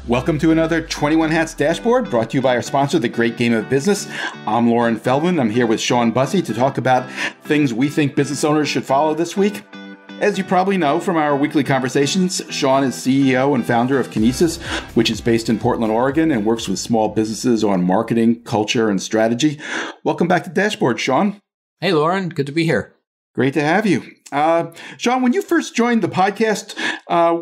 Welcome to another 21 Hats Dashboard, brought to you by our sponsor, The Great Game of Business. I'm Lauren Feldman. I'm here with Shawn Busse to talk about things we think business owners should follow this week. As you probably know from our weekly conversations, Shawn is CEO and founder of Kinesis, which is based in Portland, Oregon, and works with small businesses on marketing, culture, and strategy. Welcome back to Dashboard, Shawn. Hey, Lauren. Good to be here. Great to have you. Shawn, when you first joined the podcast,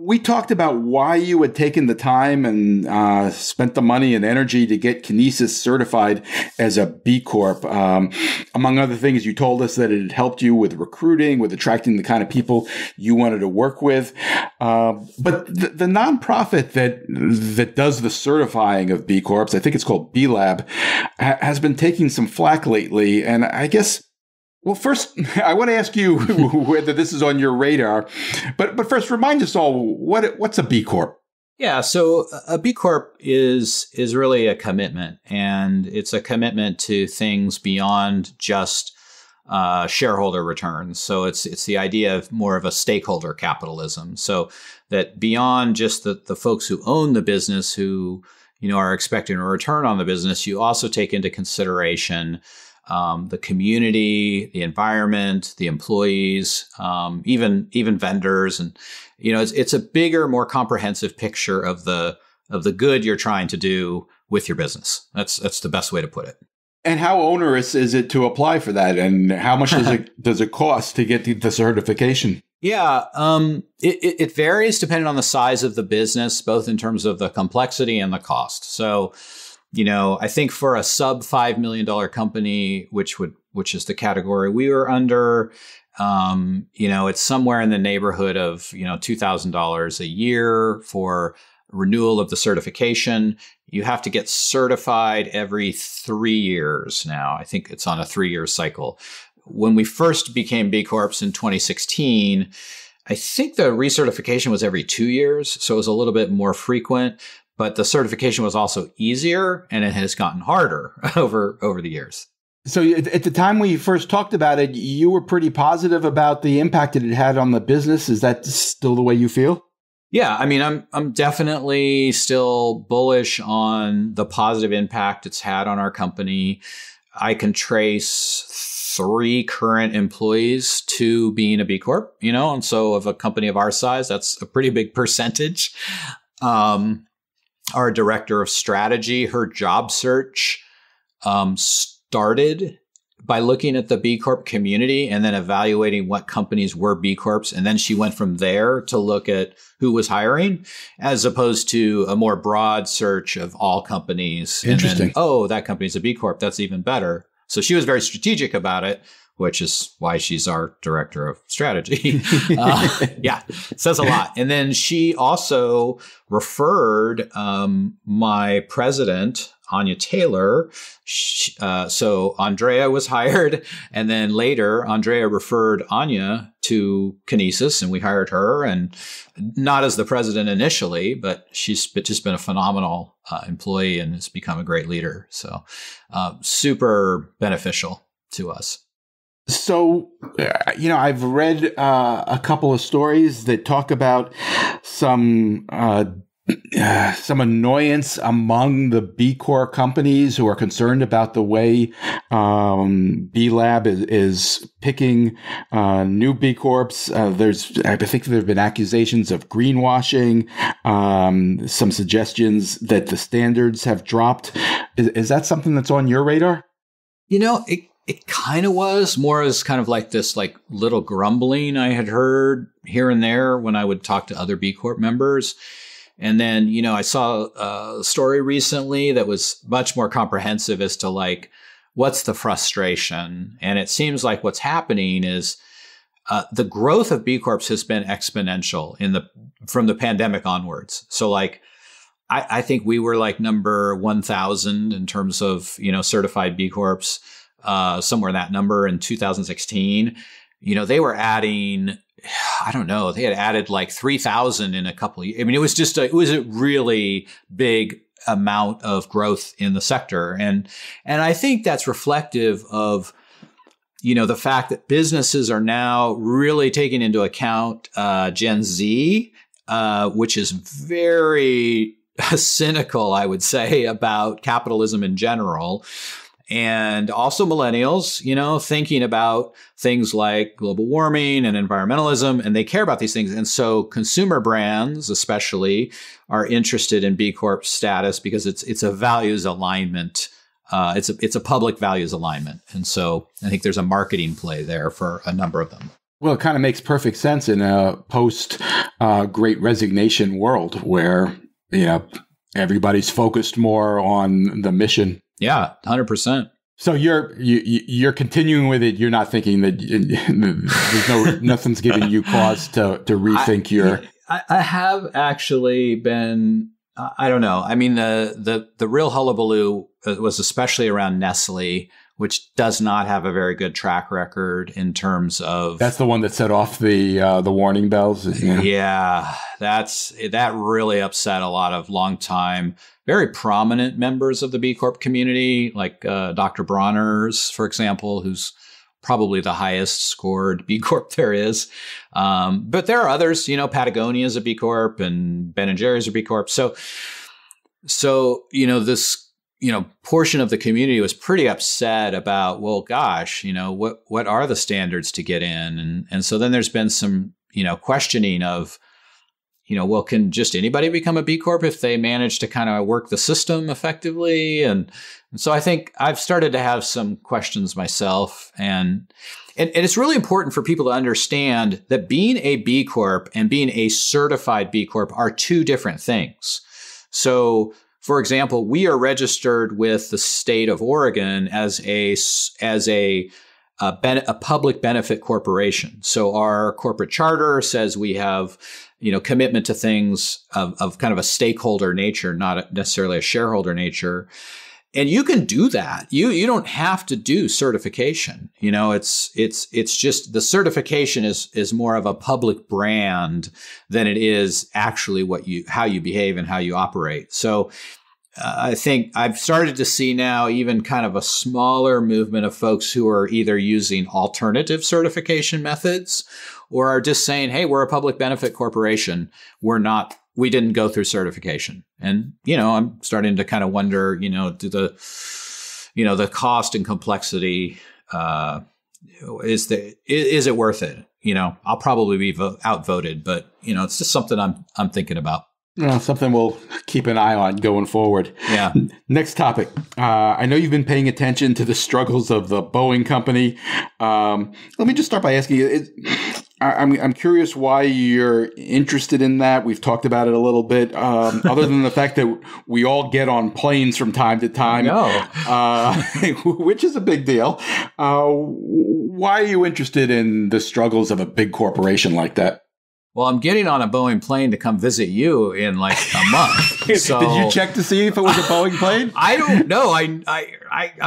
we talked about why you had taken the time and spent the money and energy to get Kinesis certified as a B Corp. Among other things, you told us that it had helped you with recruiting, with attracting the kind of people you wanted to work with. But the nonprofit that does the certifying of B Corps, I think it's called B Lab, has been taking some flack lately. And I guess, well, first, I want to ask you whether this is on your radar. But first, remind us all, what's a B Corp? Yeah, so a B Corp is really a commitment, and it's a commitment to things beyond just shareholder returns. So it's the idea of more of a stakeholder capitalism. So that beyond just the folks who own the business who are expecting a return on the business, you also take into consideration the community, the environment, the employees, even vendors, and it's a bigger, more comprehensive picture of the good you're trying to do with your business. That's the best way to put it. And how onerous is it to apply for that, and how much does it cost to get the certification? Yeah, it varies depending on the size of the business, both in terms of the complexity and the cost. So, I think for a sub $5 million company, which is the category we were under, it's somewhere in the neighborhood of, $2,000 a year for renewal of the certification. You have to get certified every 3 years now. I think it's on a 3-year cycle. When we first became B Corps in 2016, I think the recertification was every 2 years. So it was a little bit more frequent. But the certification was also easier, and it has gotten harder over the years. So at the time we first talked about it, you were pretty positive about the impact that it had on the business. Is that still the way you feel? Yeah, I mean, I'm definitely still bullish on the positive impact it's had on our company. I can trace 3 current employees to being a B Corp, and so of a company of our size, that's a pretty big percentage. Our director of strategy, her job search started by looking at the B Corp community and then evaluating what companies were B Corps. And then she went from there to look at who was hiring, as opposed to a more broad search of all companies. Interesting. And then, that company's a B Corp. That's even better. So she was very strategic about it, which is why she's our director of strategy. Yeah, it says a lot. And then she also referred my president, Anya Taylor. So Andrea was hired. And then later, Andrea referred Anya to Kinesis, and we hired her. And not as the president initially, but she's just been a phenomenal employee and has become a great leader. So super beneficial to us. So, I've read a couple of stories that talk about some annoyance among the B Corp companies who are concerned about the way B Lab is picking new B Corps. I think there have been accusations of greenwashing, some suggestions that the standards have dropped. Is that something that's on your radar? It kind of was more as kind of like this little grumbling I had heard here and there when I would talk to other B Corp members. And then, I saw a story recently that was much more comprehensive as to what's the frustration? And it seems like what's happening is the growth of B Corps has been exponential from the pandemic onwards. So I think we were number 1,000 in terms of, certified B Corps. Somewhere in that number in 2016, they were adding, I don't know, they had added 3,000 in a couple of years. I mean, it was a really big amount of growth in the sector. And I think that's reflective of, the fact that businesses are now really taking into account Gen Z, which is very cynical, I would say, about capitalism in general. And also millennials, thinking about things like global warming and environmentalism, and they care about these things. And so consumer brands, especially, are interested in B Corp status because it's a values alignment. It's a public values alignment. And so I think there's a marketing play there for a number of them. Well, it kind of makes perfect sense in a post Great Resignation world where, everybody's focused more on the mission. Yeah, 100%. So you're continuing with it. You're not thinking that there's nothing's giving you cause to rethink your. I have actually been. I don't know. I mean, the real hullabaloo was especially around Nestle, which does not have a very good track record in terms of. That's the one that set off the warning bells. Yeah, that really upset a lot of longtime, very prominent members of the B Corp community, like Dr. Bronner's, for example, who's probably the highest scored B Corp there is. But there are others, Patagonia is a B Corp and Ben & Jerry's a B Corp. So this, portion of the community was pretty upset about, well, gosh, what are the standards to get in? And so then there's been some, questioning of, well, can just anybody become a B Corp if they manage to kind of work the system effectively? And so I think I've started to have some questions myself. And it's really important for people to understand that being a B Corp and being a certified B Corp are two different things. So, for example, we are registered with the state of Oregon as a public benefit corporation. So our corporate charter says we have, commitment to things of kind of a stakeholder nature, not necessarily a shareholder nature. And you can do that. You don't have to do certification. It's just the certification is more of a public brand than it is actually how you behave and how you operate. So I think I've started to see now even kind of a smaller movement of folks who are either using alternative certification methods or are just saying, hey, we're a public benefit corporation. We didn't go through certification. And, I'm starting to kind of wonder, do the cost and complexity, is it worth it? I'll probably be outvoted, but, it's just something I'm thinking about. Something we'll keep an eye on going forward. Yeah. Next topic. I know you've been paying attention to the struggles of the Boeing Company. Let me just start by asking you, I'm curious why you're interested in that. We've talked about it a little bit, other than the fact that we all get on planes from time to time, which is a big deal. Why are you interested in the struggles of a big corporation like that? Well, I'm getting on a Boeing plane to come visit you in like a month. So, did you check to see if it was a Boeing plane? I don't know. I'm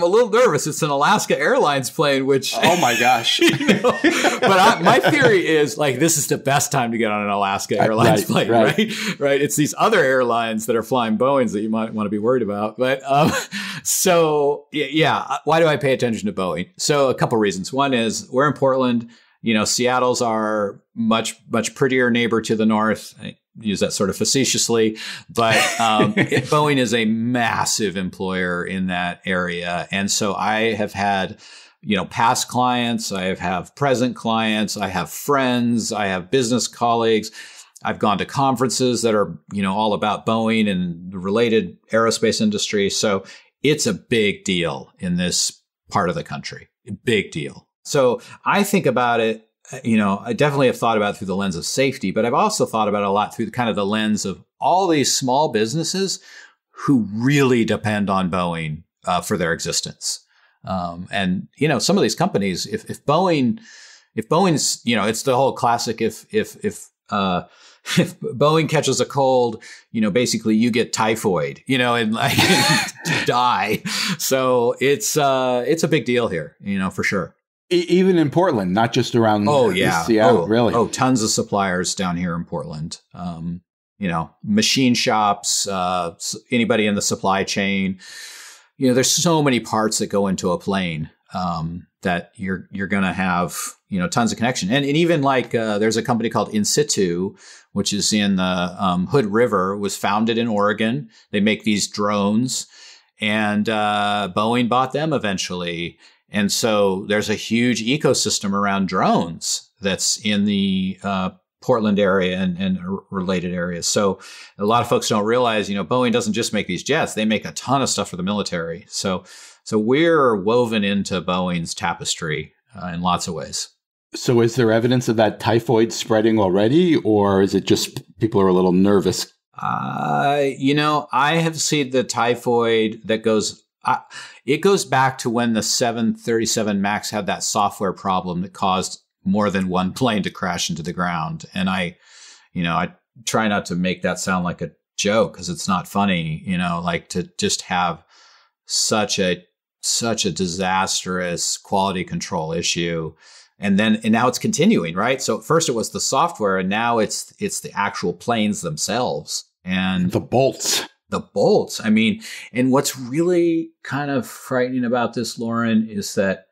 a little nervous. It's an Alaska Airlines plane, which oh my gosh! But my theory is like this is the best time to get on an Alaska Airlines plane, right? It's these other airlines that are flying Boeings that you might want to be worried about. But so yeah, why do I pay attention to Boeing? So a couple reasons. One is we're in Portland. Seattle's our much prettier neighbor to the north. I use that sort of facetiously, but Boeing is a massive employer in that area. And so I have had, past clients, I have present clients, I have friends, I have business colleagues. I've gone to conferences that are, all about Boeing and the related aerospace industry. So it's a big deal in this part of the country, a big deal. So I think about it, I definitely have thought about it through the lens of safety, but I've also thought about it a lot through kind of the lens of all these small businesses who really depend on Boeing for their existence. And, some of these companies, if Boeing's, it's the whole classic, if Boeing catches a cold, basically you get typhoid, and like die. So it's a big deal here, for sure. Even in Portland, not just around Seattle, really. Oh, tons of suppliers down here in Portland. Machine shops, anybody in the supply chain. There's so many parts that go into a plane. that you're going to have, tons of connection. And even like there's a company called In Situ, which is in the Hood River, was founded in Oregon. They make these drones, and Boeing bought them eventually. And so there's a huge ecosystem around drones that's in the Portland area and related areas. So a lot of folks don't realize, Boeing doesn't just make these jets. They make a ton of stuff for the military. So we're woven into Boeing's tapestry in lots of ways. So is there evidence of that typhoid spreading already, or is it just people are a little nervous? I have seen the typhoid that it goes back to when the 737 MAX had that software problem that caused more than one plane to crash into the ground. And I try not to make that sound like a joke, because it's not funny, like to just have such a disastrous quality control issue. And now it's continuing, right? So at first it was the software, and now it's the actual planes themselves and the bolts. I mean, and what's really kind of frightening about this, Lauren, is that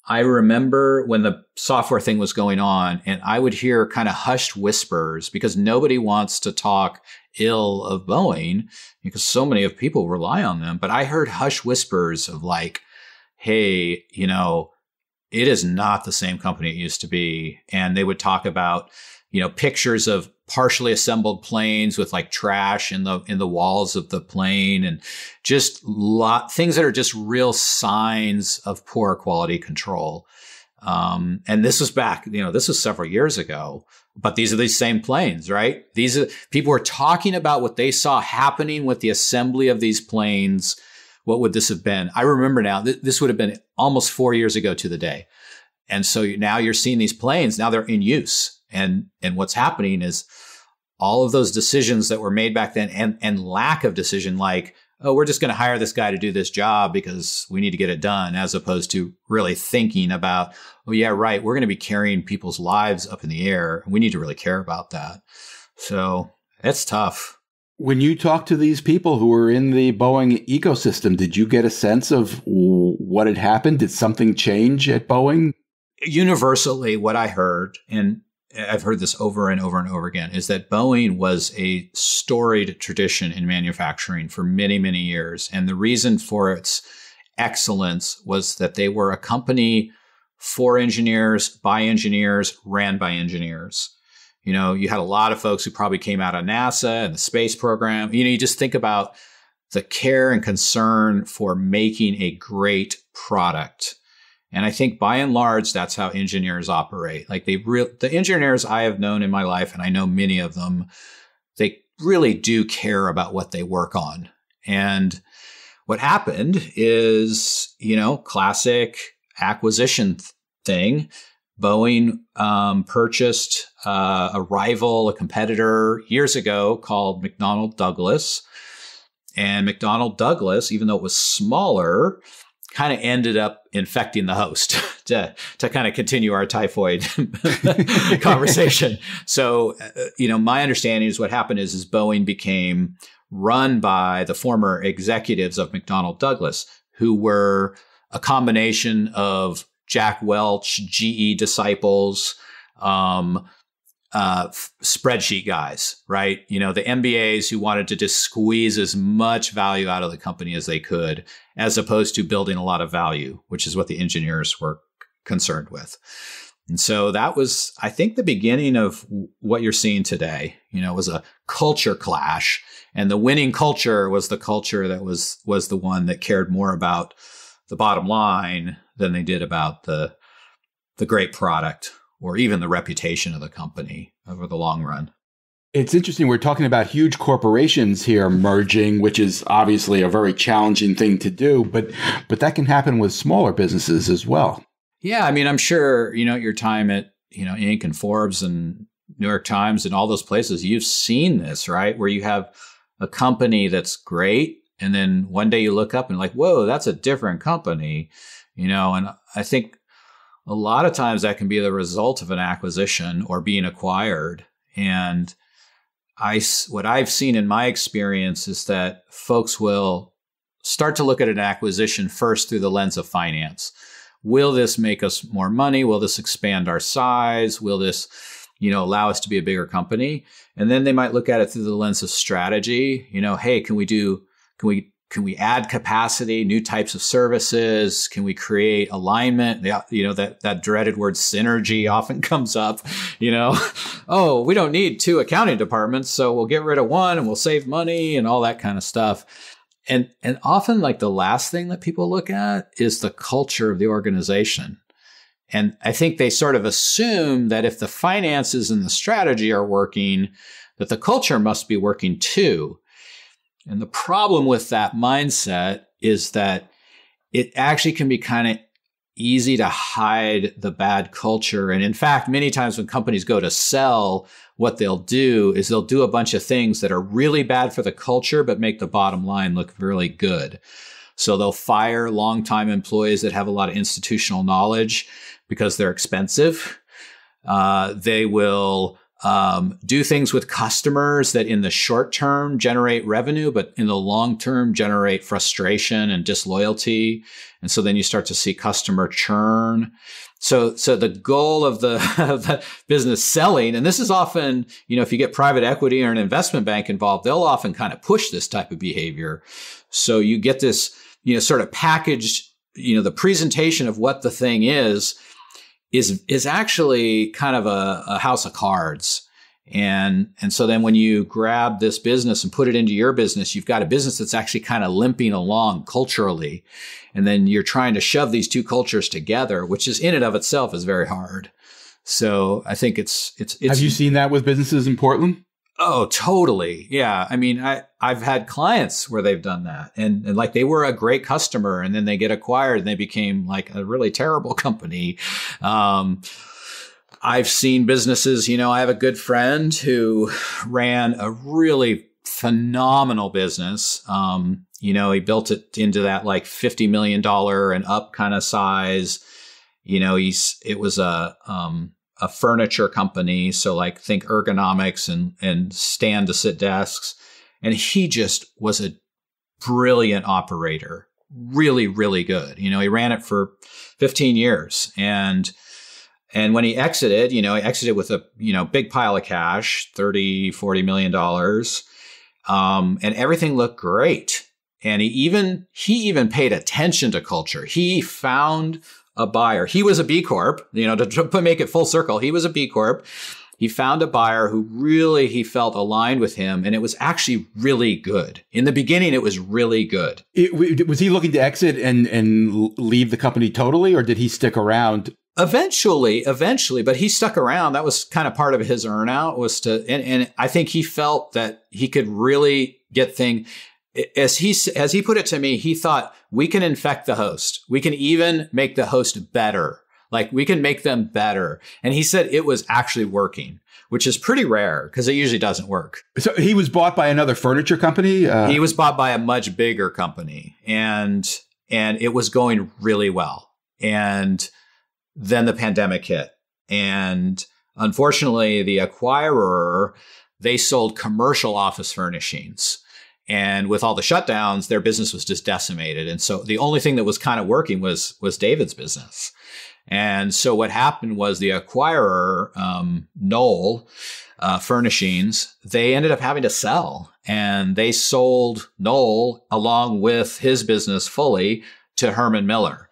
I remember when the software thing was going on, and I would hear kind of hushed whispers, because nobody wants to talk ill of Boeing because so many of people rely on them. But I heard hushed whispers of like, hey, it is not the same company it used to be. And they would talk about, pictures of partially assembled planes with like trash in the walls of the plane, and just things that are just real signs of poor quality control. And this was back, this was several years ago, but these are these same planes, right? People were talking about what they saw happening with the assembly of these planes. What would this have been? I remember now, this would have been almost 4 years ago to the day. And so now you're seeing these planes, now they're in use. And what's happening is all of those decisions that were made back then, and lack of decision, like, oh, we're just going to hire this guy to do this job because we need to get it done, as opposed to really thinking about, oh yeah, right, we're going to be carrying people's lives up in the air, and we need to really care about that. So it's tough. When you talk to these people who are in the Boeing ecosystem, did you get a sense of what had happened? Did something change at Boeing? Universally, what I heard, and I've heard this over and over and over again, is that Boeing was a storied tradition in manufacturing for many, many years. And the reason for its excellence was that they were a company for engineers, by engineers, ran by engineers. You had a lot of folks who probably came out of NASA and the space program. You just think about the care and concern for making a great product. And I think by and large, that's how engineers operate. Like the engineers I have known in my life, and I know many of them, they really do care about what they work on. And what happened is, classic acquisition thing. Boeing purchased a rival, a competitor years ago called McDonnell Douglas. And McDonnell Douglas, even though it was smaller, kind of ended up infecting the host to kind of continue our typhoid conversation. So, my understanding is what happened is Boeing became run by the former executives of McDonnell Douglas, who were a combination of Jack Welch, GE disciples, spreadsheet guys, right? The MBAs who wanted to just squeeze as much value out of the company as they could, as opposed to building a lot of value, which is what the engineers were concerned with. And so that was, I think, the beginning of what you're seeing today. Was a culture clash, and the winning culture was the culture that was the one that cared more about the bottom line than they did about the great product, or even the reputation of the company over the long run. It's interesting. We're talking about huge corporations here merging, which is obviously a very challenging thing to do, but that can happen with smaller businesses as well. Yeah. I mean, I'm sure, your time at, Inc. and Forbes and New York Times and all those places, you've seen this, right? Where you have a company that's great, and then one day you look up and like, whoa, that's a different company, and I think a lot of times that can be the result of an acquisition or being acquired. And what I've seen in my experience is that folks will start to look at an acquisition first through the lens of finance, will this make us more money? Will this expand our size? Will this, allow us to be a bigger company? And then they might look at it through the lens of strategy. Hey, can we add capacity, new types of services? Can we create alignment? That dreaded word synergy often comes up, oh, we don't need 2 accounting departments, so we'll get rid of one and we'll save money and all that kind of stuff. And often like the last thing that people look at is the culture of the organization. And I think they sort of assume that if the finances and the strategy are working, that the culture must be working too. And the problem with that mindset is that it actually can be kind of easy to hide the bad culture. And in fact, many times when companies go to sell, what they'll do is they'll do a bunch of things that are really bad for the culture, but make the bottom line look really good. So they'll fire longtime employees that have a lot of institutional knowledge because they're expensive. They will do things with customers that in the short term generate revenue, but in the long term generate frustration and disloyalty. And so then you start to see customer churn. So the goal of the business selling, and this is often, if you get private equity or an investment bank involved, they'll often kind of push this type of behavior. So you get this, sort of packaged, the presentation of what the thing is actually kind of a house of cards. And so then when you grab this business and put it into your business, you've got a business that's actually kind of limping along culturally. And then you're trying to shove these two cultures together, which is in and of itself is very hard. So I think it's. Have you seen that with businesses in Portland? Oh, totally. Yeah. I mean, I've had clients where they've done that and like they were a great customer and then they get acquired and they became like a really terrible company. I've seen businesses, I have a good friend who ran a really phenomenal business. He built it into that like $50 million and up kind of size. It was a furniture company. So like think ergonomics and stand to sit desks. And he just was a brilliant operator, really, really good. He ran it for 15 years and when he exited, he exited with a, big pile of cash, $30-40 million. And everything looked great. And he even paid attention to culture. He found a buyer. He was a B Corp, to make it full circle. He was a B Corp. He found a buyer who really, he felt aligned with him. And it was actually really good. In the beginning, it was really good. Was he looking to exit and leave the company totally, or did he stick around? Eventually, but he stuck around. That was kind of part of his earnout was and I think he felt that he could really get things. As he put it to me, he thought we can infect the host. We can even make the host better. Like we can make them better. And he said it was actually working, which is pretty rare because it usually doesn't work. So he was bought by another furniture company? He was bought by a much bigger company and it was going really well. And then the pandemic hit. And unfortunately, the acquirer, they sold commercial office furnishings. And with all the shutdowns, their business was just decimated. And so the only thing that was kind of working was David's business. And so what happened was the acquirer, Knoll Furnishings, they ended up having to sell. And they sold Knoll along with his business fully to Herman Miller.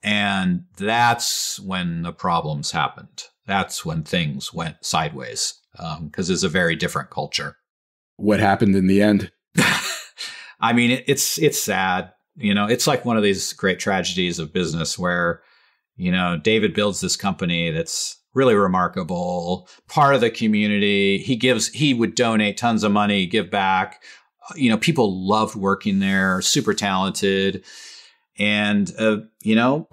And that's when the problems happened. That's when things went sideways because it's a very different culture. What happened in the end? I mean, it's sad. It's like one of these great tragedies of business where, David builds this company that's really remarkable, part of the community. He would donate tons of money, give back. People loved working there, super talented. And, a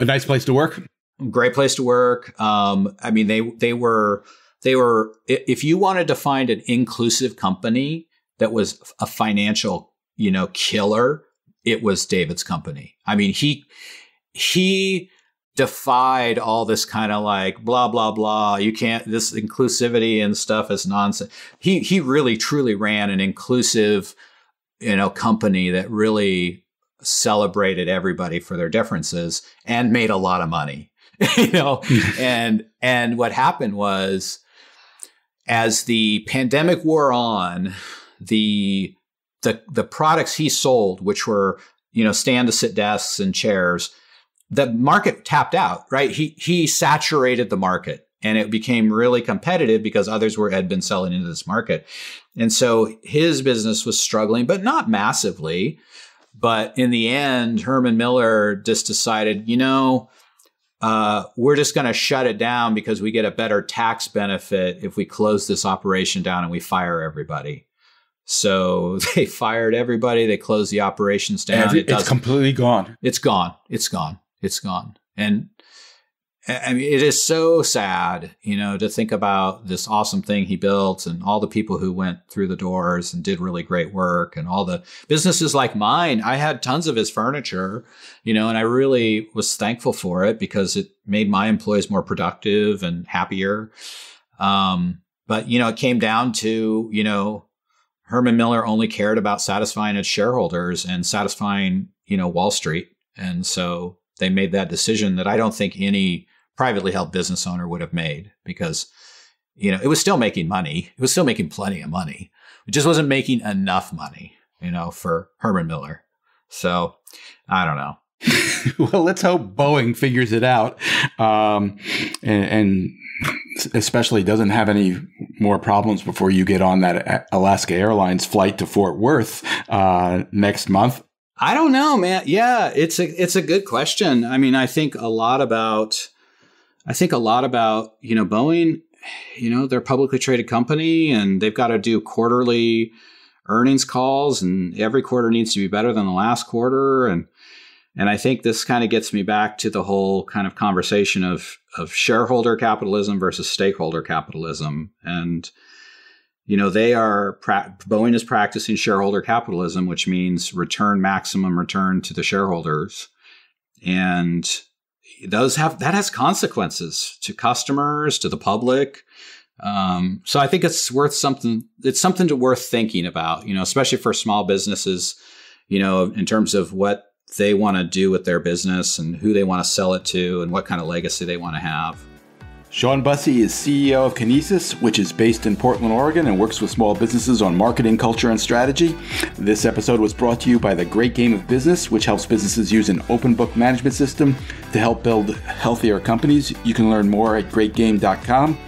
nice place to work. Great place to work. I mean, they were, if you wanted to find an inclusive company that was a financial, killer, it was David's company. I mean, he defied all this kind of like, blah, blah, blah. You can't, this inclusivity and stuff is nonsense. He really truly ran an inclusive, company that really, celebrated everybody for their differences and made a lot of money, and what happened was, as the pandemic wore on, the products he sold, which were, stand to sit desks and chairs, the market tapped out, right? He saturated the market, and it became really competitive because others had been selling into this market. And so his business was struggling, but not massively. But in the end, Herman Miller just decided, we're just going to shut it down because we get a better tax benefit if we close this operation down and we fire everybody. So they fired everybody. They closed the operations down. It's completely gone. It's gone. It's gone. It's gone. And I mean, it is so sad, to think about this awesome thing he built and all the people who went through the doors and did really great work, and all the businesses like mine. I had tons of his furniture, and I really was thankful for it because it made my employees more productive and happier. But, it came down to, Herman Miller only cared about satisfying its shareholders and satisfying, Wall Street. And so they made that decision that I don't think any privately held business owner would have made, because, it was still making money. It was still making plenty of money. It just wasn't making enough money, for Herman Miller. So I don't know. Well, let's hope Boeing figures it out. And especially doesn't have any more problems before you get on that Alaska Airlines flight to Fort Worth next month. I don't know, man. Yeah, it's a good question. I mean, I think a lot about Boeing. They're a publicly traded company, and they've got to do quarterly earnings calls, and every quarter needs to be better than the last quarter. And I think this kind of gets me back to the whole kind of conversation of shareholder capitalism versus stakeholder capitalism. And, Boeing is practicing shareholder capitalism, which means maximum return to the shareholders. And that has consequences to customers, to the public. So I think it's something worth thinking about, especially for small businesses, in terms of what they want to do with their business and who they want to sell it to and what kind of legacy they want to have. Shawn Busse is CEO of Kinesis, which is based in Portland, Oregon, and works with small businesses on marketing, culture, and strategy. This episode was brought to you by The Great Game of Business, which helps businesses use an open book management system to help build healthier companies. You can learn more at greatgame.com.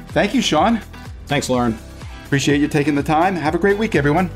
Thank you, Shawn. Thanks, Lauren. Appreciate you taking the time. Have a great week, everyone.